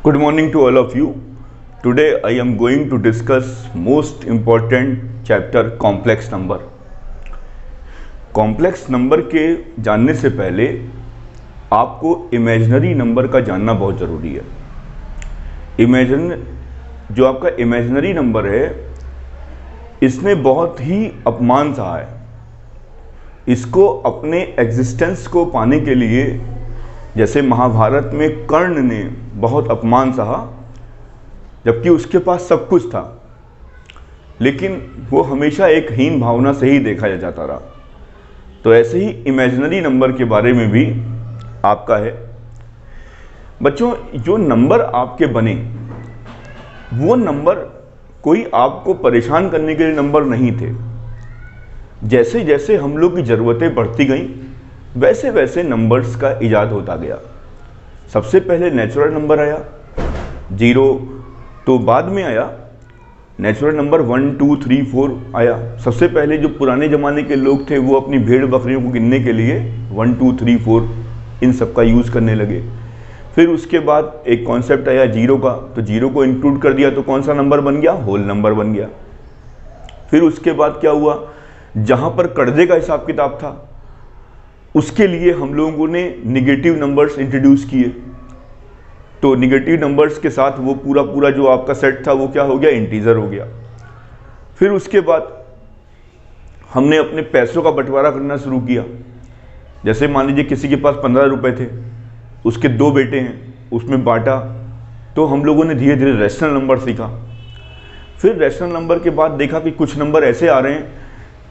Good morning to all of you. Today I am going to discuss most important chapter complex number. Complex number के जानने से पहले आपको imaginary number का जानना बहुत ज़रूरी है। जो आपका इमेजिनरी नंबर है इसने बहुत ही अपमान सहा है। इसको अपने एग्जिस्टेंस को पाने के लिए जैसे महाभारत में कर्ण ने बहुत अपमान सहा, जबकि उसके पास सब कुछ था, लेकिन वो हमेशा एक हीन भावना से ही देखा जाता रहा। तो ऐसे ही इमेजिनरी नंबर के बारे में भी आपका है। बच्चों, जो नंबर आपके बने वो नंबर कोई आपको परेशान करने के लिए नंबर नहीं थे। जैसे जैसे हम लोग की ज़रूरतें बढ़ती गईं वैसे वैसे नंबर्स का इजाद होता गया। सबसे पहले नेचुरल नंबर आया, 0, तो बाद में आया नेचुरल नंबर 1, 2, 3, 4 आया। सबसे पहले जो पुराने ज़माने के लोग थे वो अपनी भेड़ बकरियों को गिनने के लिए 1, 2, 3, 4 इन सब का यूज़ करने लगे। फिर उसके बाद एक कॉन्सेप्ट आया 0 का, तो 0 को इंक्लूड कर दिया तो कौन सा नंबर बन गया? होल नंबर बन गया। फिर उसके बाद क्या हुआ, जहाँ पर कर्जे का हिसाब किताब था उसके लिए हम लोगों ने निगेटिव नंबर्स इंट्रोड्यूस किए। तो निगेटिव नंबर्स के साथ वो पूरा जो आपका सेट था वो क्या हो गया? इंटीजर हो गया। फिर उसके बाद हमने अपने पैसों का बंटवारा करना शुरू किया। जैसे मान लीजिए किसी के पास 15 रुपए थे, उसके 2 बेटे हैं, उसमें बांटा, तो हम लोगों ने धीरे धीरे रैशनल नंबर सीखा। फिर रैशनल नंबर के बाद देखा कि कुछ नंबर ऐसे आ रहे हैं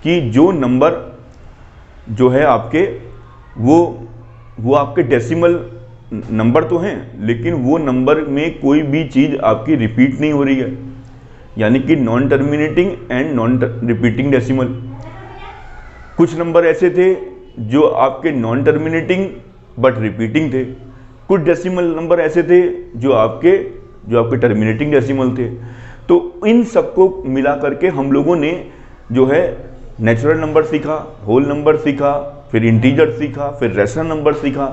कि जो नंबर जो है आपके वो आपके डेसिमल नंबर तो हैं, लेकिन वो नंबर में कोई भी चीज़ आपकी रिपीट नहीं हो रही है, यानी कि non terminating and non repeating decimal. कुछ नंबर ऐसे थे जो आपके नॉन टर्मिनेटिंग बट रिपीटिंग थे। कुछ डेसिमल नंबर ऐसे थे जो आपके टर्मिनेटिंग डेसिमल थे। तो इन सबको मिला करके हम लोगों ने जो है नेचुरल नंबर सीखा, होल नंबर सीखा, फिर इंटीजर सीखा, फिर रैशनल नंबर सीखा,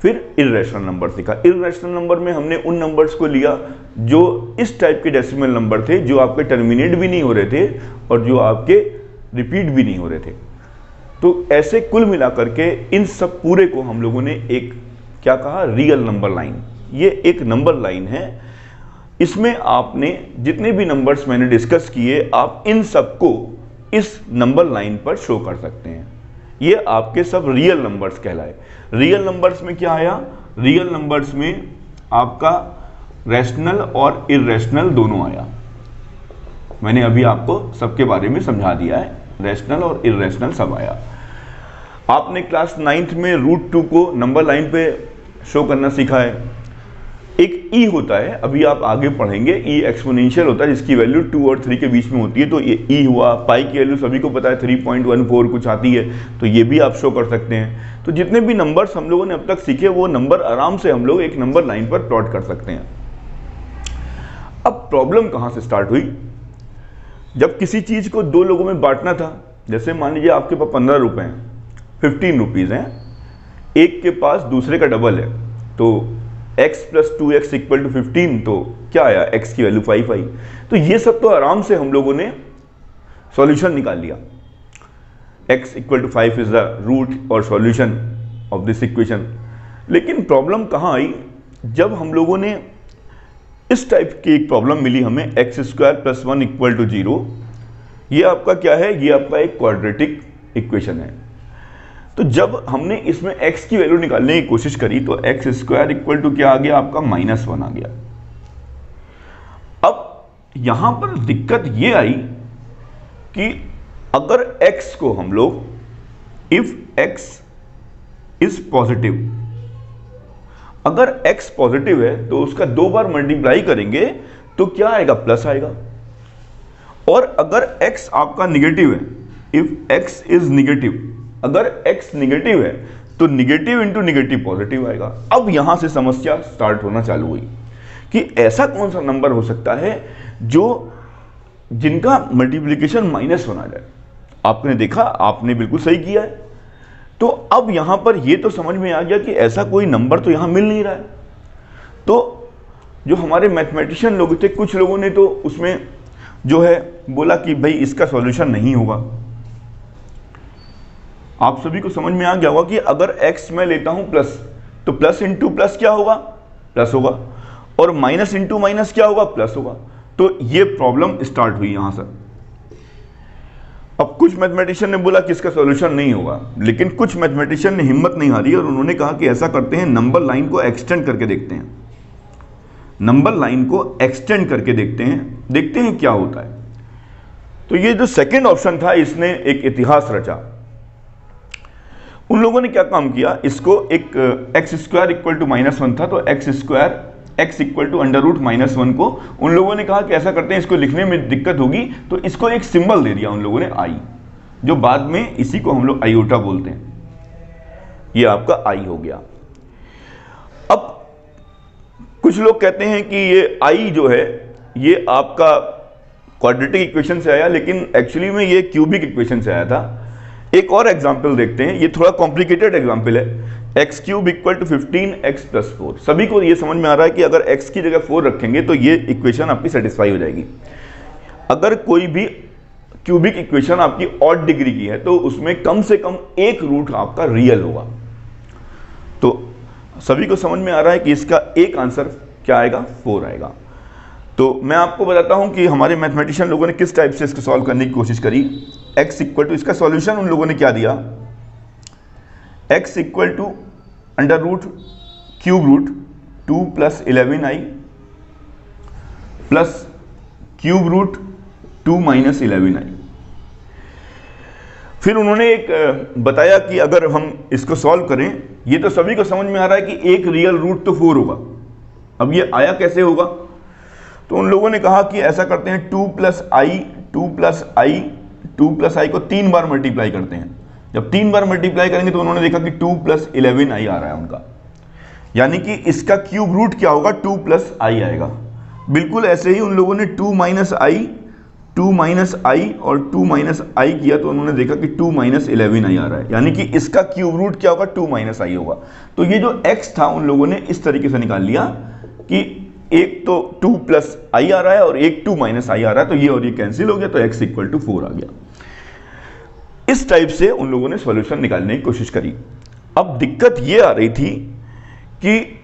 फिर इर्रेशनल नंबर सीखा। इर्रेशनल नंबर में हमने उन नंबर्स को लिया जो इस टाइप के डेसिमल नंबर थे, जो आपके टर्मिनेट भी नहीं हो रहे थे और जो आपके रिपीट भी नहीं हो रहे थे। तो ऐसे कुल मिला करके इन सब पूरे को हम लोगों ने एक क्या कहा? Real number line. ये एक नंबर लाइन है। इसमें आपने जितने भी नंबर्स मैंने डिस्कस किए, आप इन सबको इस नंबर लाइन पर शो कर सकते हैं। ये आपके सब रियल नंबर्स कहलाए। रियल नंबर्स में क्या आया? रियल नंबर्स में आपका रैशनल और इर्रेशनल दोनों आया। मैंने अभी आपको सबके बारे में समझा दिया है, रैशनल और इर्रेशनल सब आया। आपने क्लास 9th में √2 को नंबर लाइन पे शो करना सीखा है। एक ई होता है, अभी आप आगे पढ़ेंगे, ई एक्सपोनेंशियल होता है जिसकी वैल्यू 2 और 3 के बीच में होती है। तो ये ई हुआ। पाई की वैल्यू सभी को पता है 3.14 कुछ आती है, तो ये भी आप शो कर सकते हैं। तो जितने भी नंबर्स हम लोगों ने अब तक सीखे वो नंबर आराम से हम लोग एक नंबर लाइन पर प्लॉट कर सकते हैं। अब प्रॉब्लम कहाँ से स्टार्ट हुई? जब किसी चीज़ को 2 लोगों में बांटना था, जैसे मान लीजिए आपके पास 15 रुपये हैं, 15 रुपीज़ हैं, एक के पास दूसरे का डबल है, तो x + 2x = 15, तो क्या आया? x की वैल्यू 5 आई। तो ये सब तो आराम से हम लोगों ने सॉल्यूशन निकाल लिया। x = 5 इज द रूट और सॉल्यूशन ऑफ दिस इक्वेशन। लेकिन प्रॉब्लम कहाँ आई? जब हम लोगों ने इस टाइप की एक प्रॉब्लम मिली हमें, x² + 1 = 0। ये आपका क्या है? ये आपका एक क्वाड्रेटिक इक्वेशन है। तो जब हमने इसमें x की वैल्यू निकालने की कोशिश करी तो x² क्या आ गया? आपका -1 आ गया। अब यहां पर दिक्कत ये आई कि अगर x को हम लोग इफ x इज पॉजिटिव, अगर x पॉजिटिव है तो उसका 2 बार मल्टीप्लाई करेंगे तो क्या आएगा? प्लस आएगा। और अगर x आपका निगेटिव है, इफ x इज निगेटिव, अगर x निगेटिव है तो निगेटिव इंटू निगेटिव पॉजिटिव आएगा। अब यहां से समस्या स्टार्ट होना चालू हुई कि ऐसा कौन सा नंबर हो सकता है जिनका मल्टीप्लिकेशन -1 आ जाए। आपने देखा, आपने बिल्कुल सही किया है। तो अब यहां पर यह तो समझ में आ गया कि ऐसा कोई नंबर तो यहां मिल नहीं रहा है। तो जो हमारे मैथमेटिशियन लोग थे, कुछ लोगों ने तो उसमें जो है बोला कि भाई इसका सॉल्यूशन नहीं होगा। आप सभी को समझ में आ गया होगा कि अगर x मैं लेता हूं प्लस, तो प्लस इंटू प्लस क्या होगा, प्लस होगा, और माइनस इंटू माइनस क्या होगा, प्लस होगा। तो ये प्रॉब्लम स्टार्ट हुई यहां से। अब कुछ मैथमेटिशियन ने बोला कि इसका सॉल्यूशन नहीं होगा, लेकिन कुछ मैथमेटिशियन ने हिम्मत नहीं हारी और उन्होंने कहा कि ऐसा करते हैं, नंबर लाइन को एक्सटेंड करके देखते हैं, नंबर लाइन को एक्सटेंड करके देखते हैं क्या होता है। तो ये जो सेकंड ऑप्शन था, इसने एक इतिहास रचा। उन लोगों ने क्या काम किया, इसको एक एक्स स्क्वायर इक्वल टू -1 था, तो x square x equal to under root -1 को उन लोगों ने कहा कि ऐसा करते हैं, इसको लिखने में दिक्कत होगी, तो इसको एक सिंबल दे दिया उन लोगों ने, आई, जो बाद में इसी को हम लोग आयोटा बोलते हैं। ये आपका आई हो गया। अब कुछ लोग कहते हैं कि ये आई जो है ये आपका क्वाड्रेटिक इक्वेशन से आया, लेकिन एक्चुअली में ये क्यूबिक इक्वेशन से आया था। एक और एग्जाम्पल देखते हैं, ये थोड़ा कॉम्प्लिकेटेड एग्जाम्पल है। X cube equal to 15x + 4। सभी को ये समझ में आ रहा है कि अगर x की जगह 4 रखेंगे तो ये इक्वेशन आपकी सेटिस्फाई हो जाएगी। अगर कोई भी क्यूबिक इक्वेशन आपकी ऑड डिग्री की है तो उसमें कम से कम एक रूट आपका रियल होगा। तो सभी को समझ में आ रहा है कि इसका एक आंसर क्या आएगा, 4 आएगा। तो मैं आपको बताता हूं कि हमारे मैथमेटिशियन लोगों ने किस टाइप से इसको सॉल्व करने की कोशिश करी। x इक्वल टू, इसका सॉल्यूशन उन लोगों ने क्या दिया, x equal to under root cube root 2 + 11i plus cube root 2 - 11i। फिर उन्होंने एक बताया कि अगर हम इसको सॉल्व करें, ये तो सभी को समझ में आ रहा है कि एक रियल रूट तो 4 होगा। अब ये आया कैसे होगा, तो उन लोगों ने कहा कि ऐसा करते हैं 2 + i को 3 बार मल्टीप्लाई करते हैं। जब 3 बार मल्टीप्लाई करेंगे तो उन्होंने देखा कि 2 + 11i आ रहा है उनका, यानी कि इसका क्यूब रूट क्या होगा, 2 + i आएगा। बिल्कुल ऐसे ही उन लोगों ने 2 - i और 2 - i किया तो उन्होंने देखा कि 2 - 11i आ रहा है, यानी कि इसका क्यूब रूट क्या होगा, 2 - i होगा। तो ये जो x था उन लोगों ने इस तरीके से निकाल लिया कि एक तो 2 + i आ रहा है और एक 2 - i आ रहा है, तो ये और ये कैंसिल हो गया, तो x इक्वल टू 4 आ गया। इस टाइप से उन लोगों ने सॉल्यूशन निकालने की कोशिश करी। अब दिक्कत ये आ रही थी कि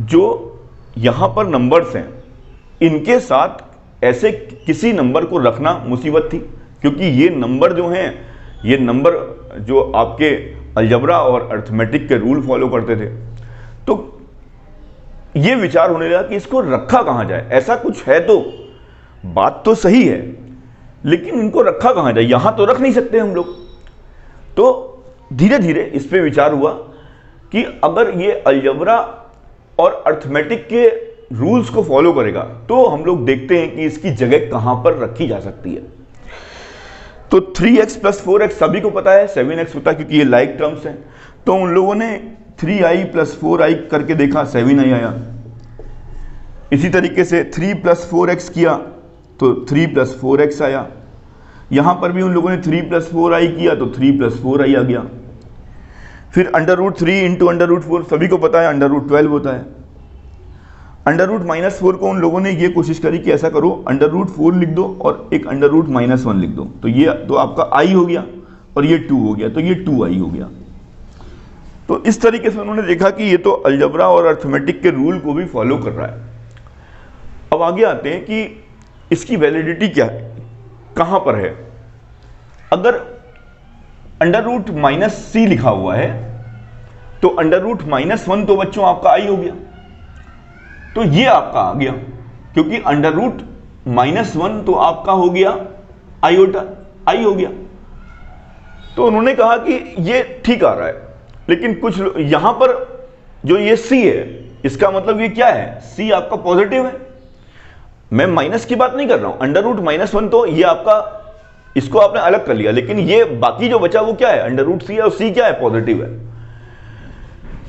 जो यहां पर नंबर्स हैं, इनके साथ ऐसे किसी नंबर को रखना मुसीबत थी, क्योंकि ये नंबर जो हैं, ये नंबर जो आपके अलजबरा और अर्थमेटिक के रूल फॉलो करते थे, तो ये विचार होने लगा कि इसको रखा कहां जाए। ऐसा कुछ है तो बात तो सही है, लेकिन इनको रखा कहां जाए, यहां तो रख नहीं सकते हम लोग। तो धीरे धीरे इस पे विचार हुआ कि अगर ये अलजबरा और अर्थमेटिक के रूल्स को फॉलो करेगा तो हम लोग देखते हैं कि इसकी जगह कहां पर रखी जा सकती है। तो 3x + 4x सभी को पता है, 7x पता है क्योंकि ये लाइक टर्म्स हैं। तो उन लोगों ने 3i + 4i करके देखा, 7i आया। इसी तरीके से 3 + 4x किया तो 3 + 4x आया। यहां पर भी उन लोगों ने 3 + 4i किया तो 3 + 4i आ गया। फिर √3 × √4 सभी को पता है √12 होता है। √-4 को उन लोगों ने ये कोशिश करी कि ऐसा करो, √4 लिख दो और एक √-1 लिख दो, तो ये तो आपका i हो गया और ये 2 हो गया, तो ये 2i हो गया। तो इस तरीके से उन्होंने देखा कि ये तो अलजबरा और अर्थमेटिक के रूल को भी फॉलो कर रहा है। अब आगे आते हैं कि इसकी वैलिडिटी क्या है, कहां पर है। अगर √-c लिखा हुआ है तो √-1 तो बच्चों आपका i हो गया, तो ये आपका आ गया, क्योंकि √-1 तो आपका हो गया आयोटा, i हो गया। तो उन्होंने कहा कि ये ठीक आ रहा है, लेकिन कुछ यहां पर जो ये c है, इसका मतलब ये क्या है, c आपका पॉजिटिव है। मैं माइनस की बात नहीं कर रहा हूं, √-1 तो ये आपका, इसको आपने अलग कर लिया, लेकिन ये बाकी जो बचा वो क्या है, √c है और c क्या है, पॉजिटिव है।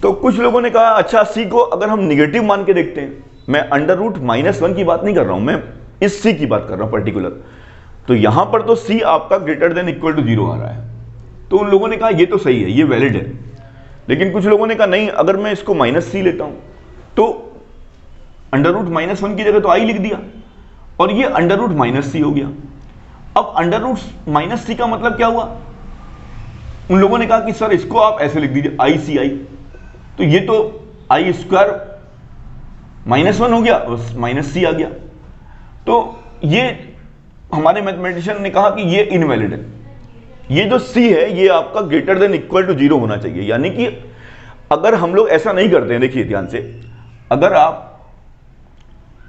तो कुछ लोगों ने कहा अच्छा c को अगर हम निगेटिव मान के देखते हैं, मैं √-1 की बात नहीं कर रहा हूं, मैं इस c की बात कर रहा हूं पर्टिकुलर। तो यहां पर तो c आपका > 0 आ रहा है, तो उन लोगों ने कहा ये तो सही है, ये वैलिड है। लेकिन कुछ लोगों ने कहा नहीं, अगर मैं इसको -c लेता हूं तो अंडर रूट -1 की जगह तो आई लिख दिया, और ये अंडर रूट -c हो गया। अब अंडर रूट -c का मतलब क्या हुआ? उन लोगों ने कहा कि सर इसको आप ऐसे लिख दीजिए ICI, तो ये तो I स्क्वायर -1 हो गया और -c आ गया। तो ये हमारे मैथमेटिशियन ने कहा कि ये इनवैलिड है, ये जो c है ये आपका ग्रेटर देन इक्वल टू 0 होना चाहिए। यानी कि अगर हम लोग ऐसा नहीं करते हैं, देखिए ध्यान से, अगर आप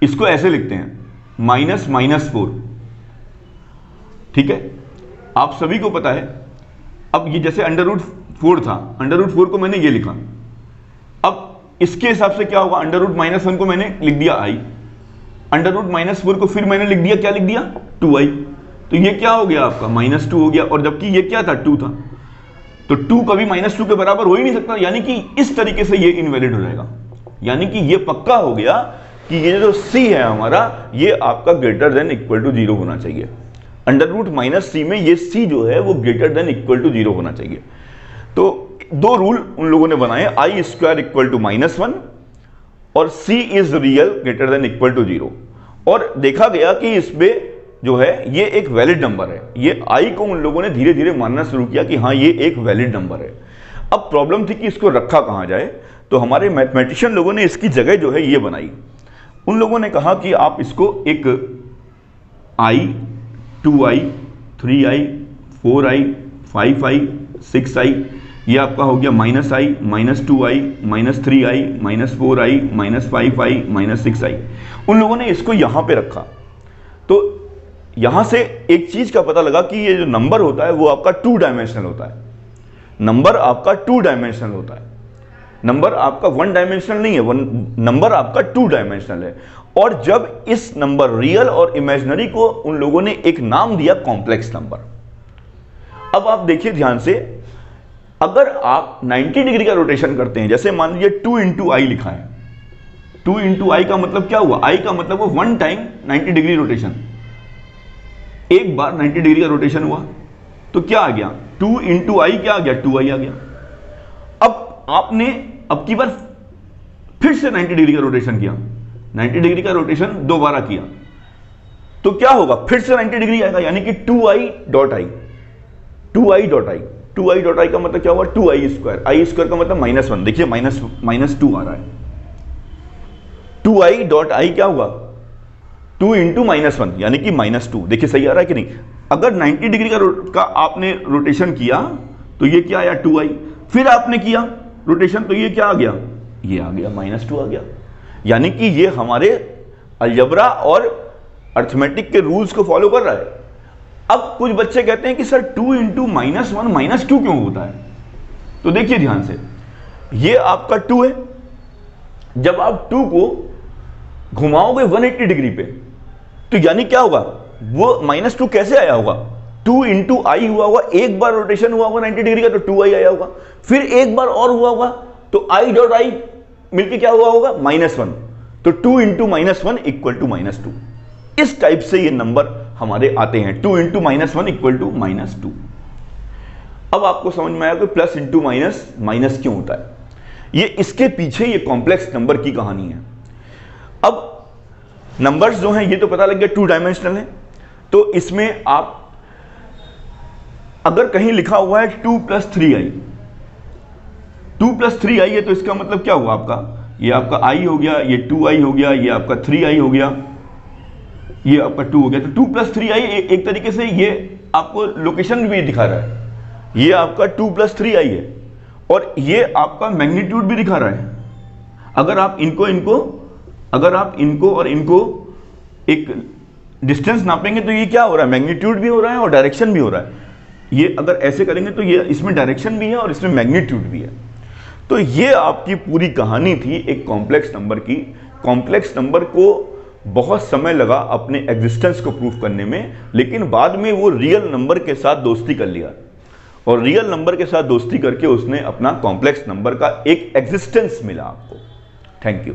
इसको ऐसे लिखते हैं -4, ठीक है, आप सभी को पता है, अब ये जैसे अंडर रूट 4 था, अंडर रूट 4 को मैंने ये लिखा, अब इसके हिसाब से क्या होगा, अंडर रूट -1 को मैंने लिख दिया I, अंडर रूट -4 को फिर मैंने लिख दिया, क्या लिख दिया, 2I, तो ये क्या हो गया आपका -2 हो गया, और जबकि ये क्या था, 2 था, तो 2 कभी -2 के बराबर हो ही नहीं सकता, यानी कि इस तरीके से ये इनवैलिड हो जाएगा। यानी कि ये पक्का हो गया कि ये जो c है हमारा, ये आपका ग्रेटर देन इक्वल टू 0 होना चाहिए। अंडर रूट -c में ये c जो है वो ग्रेटर देन इक्वल टू 0 होना चाहिए। तो दो रूल उन लोगों ने बनाए, I स्क्वायर इक्वल टू -1 और c is real greater than equal to 0, और देखा गया कि इसमें जो है ये एक वैलिड नंबर है। ये I को उन लोगों ने धीरे धीरे मानना शुरू किया कि हाँ ये एक वैलिड नंबर है। अब प्रॉब्लम थी कि इसको रखा कहाँ जाए, तो हमारे मैथमेटिशियन लोगों ने इसकी जगह जो है ये बनाई। उन लोगों ने कहा कि आप इसको एक I, 2I, 3I, 4I, 5I, 6I, ये आपका हो गया -I, -2I, -3I, -4I, -5I, -6I, उन लोगों ने इसको यहां पे रखा। तो यहां से एक चीज का पता लगा कि ये जो नंबर होता है वो आपका 2 डायमेंशनल होता है। नंबर आपका 2 डायमेंशनल होता है, नंबर आपका 1 डायमेंशनल नहीं है, नंबर आपका 2 डायमेंशनल है। और जब इस नंबर रियल और इमेजिनरी को उन लोगों ने एक नाम दिया कॉम्प्लेक्स नंबर। अब आप देखिए ध्यान से, अगर आप 90 डिग्री का रोटेशन करते हैं, जैसे मान लीजिए 2 इंटू आई लिखा है, 2 इंटू आई का मतलब क्या हुआ, आई का मतलब वो 1 टाइम 90 डिग्री रोटेशन, एक बार 90 डिग्री का रोटेशन हुआ तो क्या आ गया, 2 इंटू आई क्या आ गया, 2i आ गया। अब आपने अब की बार फिर से 90 डिग्री का रोटेशन किया, 90 डिग्री का रोटेशन दोबारा किया तो क्या होगा, फिर से 90 डिग्री आएगा, यानी कि 2i dot I, 2i dot I, 2i dot I का मतलब क्या हुआ, 2i स्क्वायर, आई स्क्वायर का मतलब -1, देखिए -2 आ रहा है, 2i डॉट आई क्या हुआ, 2 इंटू -1 यानी कि -2, देखिए सही आ रहा है कि नहीं। अगर 90 डिग्री का आपने रोटेशन किया तो ये क्या आया, 2i, फिर आपने किया रोटेशन तो ये क्या आ गया, ये आ गया -2 आ गया। यानी कि ये हमारे अलजबरा और अर्थमेटिक के रूल्स को फॉलो कर रहा है। अब कुछ बच्चे कहते हैं कि सर 2 इंटू -1 -2 क्यों होता है, तो देखिए ध्यान से, ये आपका 2 है, जब आप 2 को घुमाओगे 180 डिग्री पे तो यानी क्या होगा, वो -2 कैसे आया होगा, 2 इंटू आई हुआ होगा, एक बार रोटेशन हुआ होगा 90 डिग्री का तो 2i आया होगा, फिर एक बार और हुआ होगा तो i डॉट आई मिलकर क्या हुआ होगा, -1, तो 2 इंटू -1 इक्वल टू -2। इस टाइप से ये नंबर हमारे आते हैं, 2 इंटू -1 इक्वल टू -2। अब आपको समझ में आया कि प्लस इंटू माइनस क्यों होता है, ये इसके पीछे ये कॉम्प्लेक्स नंबर की कहानी है। अब नंबर्स जो हैं ये तो पता लग गया 2 डायमेंशनल है, तो इसमें आप अगर कहीं लिखा हुआ है 2 + 3i, 2 + 3i है तो इसका मतलब क्या हुआ आपका, ये आपका i हो गया, ये 2i हो गया, ये आपका 3i हो गया, ये आपका 2 हो गया। तो 2 + 3i एक तरीके से ये आपको लोकेशन भी दिखा रहा है, ये आपका 2 + 3i है, और ये आपका मैग्नीट्यूड भी दिखा रहा है। अगर आप इनको और इनको एक डिस्टेंस नापेंगे तो ये क्या हो रहा है, मैग्नीट्यूड भी हो रहा है और डायरेक्शन भी हो रहा है। ये अगर ऐसे करेंगे तो ये इसमें डायरेक्शन भी है और इसमें मैग्नीट्यूड भी है। तो ये आपकी पूरी कहानी थी एक कॉम्प्लेक्स नंबर की। कॉम्प्लेक्स नंबर को बहुत समय लगा अपने एग्जिस्टेंस को प्रूव करने में, लेकिन बाद में वो रियल नंबर के साथ दोस्ती कर लिया, और रियल नंबर के साथ दोस्ती करके उसने अपना कॉम्प्लेक्स नंबर का एक एग्जिस्टेंस मिला आपको। Thank you.